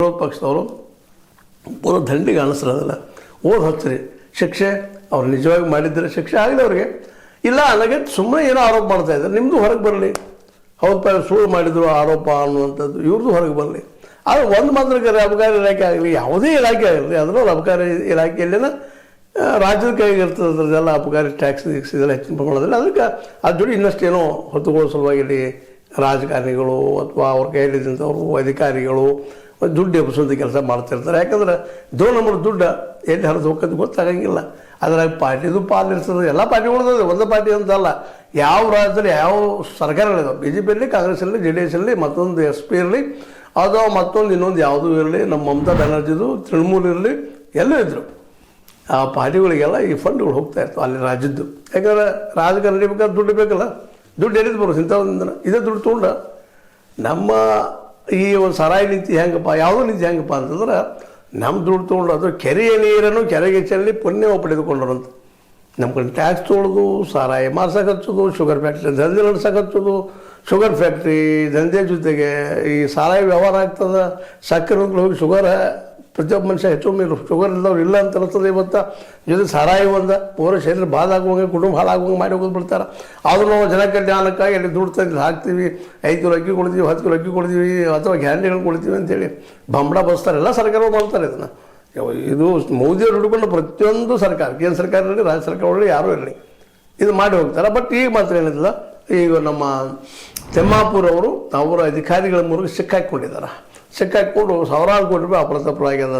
ವಿರೋಧ ಪಕ್ಷದವರು ಪೂರ ದಂಡಿಗೆ ಅನಿಸ್ರದಲ್ಲ ಓದ್ ಹಚ್ಚಿರಿ ಶಿಕ್ಷೆ ಅವ್ರು ನಿಜವಾಗಿ ಮಾಡಿದ್ದರೆ ಶಿಕ್ಷೆ ಆಗಲಿ ಅವ್ರಿಗೆ, ಇಲ್ಲ ನನಗೆ ಸುಮ್ಮನೆ ಏನೋ ಆರೋಪ ಮಾಡ್ತಾಯಿದ್ದಾರೆ, ನಿಮ್ಮದು ಹೊರಗೆ ಬರಲಿ, ಹೌದಪ್ಪ ಸುಳ್ಳು ಮಾಡಿದ್ರು ಆರೋಪ ಅನ್ನುವಂಥದ್ದು ಇವ್ರದ್ದು ಹೊರಗೆ ಬರಲಿ. ಆದರೆ ಒಂದು ಮಾತ್ರ ಅಬಕಾರಿ ಇಲಾಖೆ ಆಗಲಿ, ಯಾವುದೇ ಇಲಾಖೆ ಆಗಲಿ, ಅದರಲ್ಲೂ ಅಬಕಾರಿ ಇಲಾಖೆಯಲ್ಲಿನ ರಾಜ್ಯದ ಕೈಗೆ ಇರ್ತದೆ, ಅದರದ್ದೆಲ್ಲ ಅಬಕಾರಿ ಟ್ಯಾಕ್ಸ್ ಗೀಕ್ಸ್ ಇದೆಲ್ಲ ಹೆಚ್ಚಿನ ಪ್ರಮಾಣದಲ್ಲಿ. ಅದಕ್ಕೆ ಅದ್ರ ಜೋಡಿ ಇನ್ನಷ್ಟೇನೋ ಹೊತ್ತುಕೊಳ್ಳೋ ಸಲುವಾಗಿ ರಾಜಕಾರಣಿಗಳು ಅಥವಾ ಅವ್ರ ಕೈಯಲ್ಲಿದ್ದಂಥವ್ರು ಅಧಿಕಾರಿಗಳು ದುಡ್ಡು ಎಬ್ಬಿಸುವಂಥ ಕೆಲಸ ಮಾಡ್ತಿರ್ತಾರೆ. ಯಾಕಂದ್ರೆ ನಂಬರ್ ದುಡ್ಡು ಎಲ್ಲಿ ಹರಿದು ಹೋಗೋದು ಗೊತ್ತಾಗಂಗಿಲ್ಲ. ಅದ್ರಾಗ ಪಾರ್ಟಿದು ಪಾಲಿರ್ತದೆ, ಎಲ್ಲ ಪಾರ್ಟಿಗಳದ್ದು ಒಂದೇ ಪಾರ್ಟಿ ಅಂತಲ್ಲ, ಯಾವ ರಾಜ್ಯದಲ್ಲಿ ಯಾವ ಸರ್ಕಾರಗಳಿದಾವೆ, ಬಿ ಜೆ ಪಿ ಇರಲಿ, ಕಾಂಗ್ರೆಸ್ ಇರಲಿ, ಜೆ ಡಿ ಎಸ್ ಇರಲಿ, ಮತ್ತೊಂದು ಎಸ್ ಪಿ ಇರಲಿ, ಅಥವಾ ಮತ್ತೊಂದು ಇನ್ನೊಂದು ಯಾವುದೂ ಇರಲಿ, ನಮ್ಮ ಮಮತಾ ಬ್ಯಾನರ್ಜಿದು ತೃಣಮೂಲ ಇರಲಿ, ಎಲ್ಲೂ ಇದ್ದರು ಆ ಪಾರ್ಟಿಗಳಿಗೆಲ್ಲ ಈ ಫಂಡ್ಗಳು ಹೋಗ್ತಾ ಇರ್ತವೆ ಅಲ್ಲಿ ರಾಜ್ಯದ್ದು. ಯಾಕಂದ್ರೆ ರಾಜಕಾರಣ ನಡಿಬೇಕಾದ್ರೆ ದುಡ್ಡು ಬೇಕಲ್ಲ, ದುಡ್ಡು ಎಲ್ಲಿದ್ದು ಬರೋದು ಇಂಥದ್ದೊಂದಿನ ಇದೇ ದುಡ್ಡು ತೊಗೊಂಡ ನಮ್ಮ ಈ ಒಂದು ಸರಾಯಿ ನೀತಿ ಹೆಂಗಪ್ಪ, ಯಾವುದೋ ನೀತಿ ಹೆಂಗಪ್ಪ ಅಂತಂದ್ರೆ ನಮ್ಮ ದುಡ್ಡು ತೊಗೊಂಡು ಅದು ಕೆರೆಯ ನೀರನ್ನು ಕೆರೆಗೆ ಚೆಲ್ಲಿ ಪುಣ್ಯ ಪಡೆದುಕೊಂಡ್ರಂತ. ನಮ್ಮ ಕಡೆ ಟ್ಯಾಕ್ಸ್ ತೊಗೊಳ್ಳೋದು, ಸಾರಾಯಿ ಮಾರ್ಸಕ್ಕೆ ಹಚ್ಚೋದು, ಶುಗರ್ ಫ್ಯಾಕ್ಟ್ರಿ ದಂಧೆ ನಡ್ಸಕ್ಕೆ ಹಚ್ಚೋದು, ಶುಗರ್ ಫ್ಯಾಕ್ಟ್ರಿ ದಂಧೆ ಜೊತೆಗೆ ಈ ಸಾರಾಯಿ ವ್ಯವಹಾರ ಆಗ್ತದೆ, ಸಕ್ಕರೆ ಹೋಗಿ ಶುಗರ್ ಪ್ರತಿಯೊಬ್ಬ ಮನುಷ್ಯ ಹೆಚ್ಚೊಮ್ಮೆ ಶುಗರ್ ಇಲ್ಲದವ್ರು ಇಲ್ಲ ಅಂತ ಅನಿಸ್ತದೆ. ಇವತ್ತು ಜೊತೆ ಸಾರಾಯಿ ಒಂದು ಪೂರ ಶರೀರ ಬಾದಾಗುವಂಗೆ ಕುಟುಂಬ ಹಾಳಾಗುವಂಗೆ ಮಾಡಿ ಹೋಗೋದು ಬಿಡ್ತಾರೆ. ಆದರೂ ನಾವು ಜನ ಕಲ್ಯಾಣಕ್ಕಾಗಿ ಅಲ್ಲಿ ದುಡ್ಡು ತಂದು ಹಾಕ್ತೀವಿ, 5 ಕಿಲೋ ಅಕ್ಕಿ ಕೊಡ್ತೀವಿ, 10 ಕಿಲೋ ಅಕ್ಕಿ ಕೊಡ್ತೀವಿ, ಅಥವಾ ಗ್ಯಾರಂಟಿಗಳು ಕೊಡ್ತೀವಿ ಅಂತೇಳಿ ಬಂಬಡ ಬಸ್ತಾರೆ. ಎಲ್ಲ ಸರ್ಕಾರಗಳು ಮಾಡ್ತಾರೆ ಇದನ್ನು. ಇದು ಮೋದಿಯವರು ಹಿಡ್ಕೊಂಡು ಪ್ರತಿಯೊಂದು ಸರ್ಕಾರ, ಕೇಂದ್ರ ಸರ್ಕಾರ ಇರಲಿ, ರಾಜ್ಯ ಸರ್ಕಾರಗಳಲ್ಲಿ ಯಾರೂ ಇರಲಿ, ಇದು ಮಾಡಿ ಹೋಗ್ತಾರೆ. ಬಟ್ ಈಗ ಮಾತ್ರ ಏನಿಲ್ಲ, ಈಗ ನಮ್ಮ ತಿಮ್ಮಾಪುರ್ ಅವರು ಅವರ ಅಧಿಕಾರಿಗಳ ಮೂಲಕ ಸಿಕ್ಕಾಕೊಂಡಿದ್ದಾರೆ. ಸಿಕ್ಕಾಕೊಂಡು ಸಾವಿರಾರು ಕೋಟಿ ರೂಪಾಯಿ ಅಪ್ರತಪ್ರಾಗ್ಯದ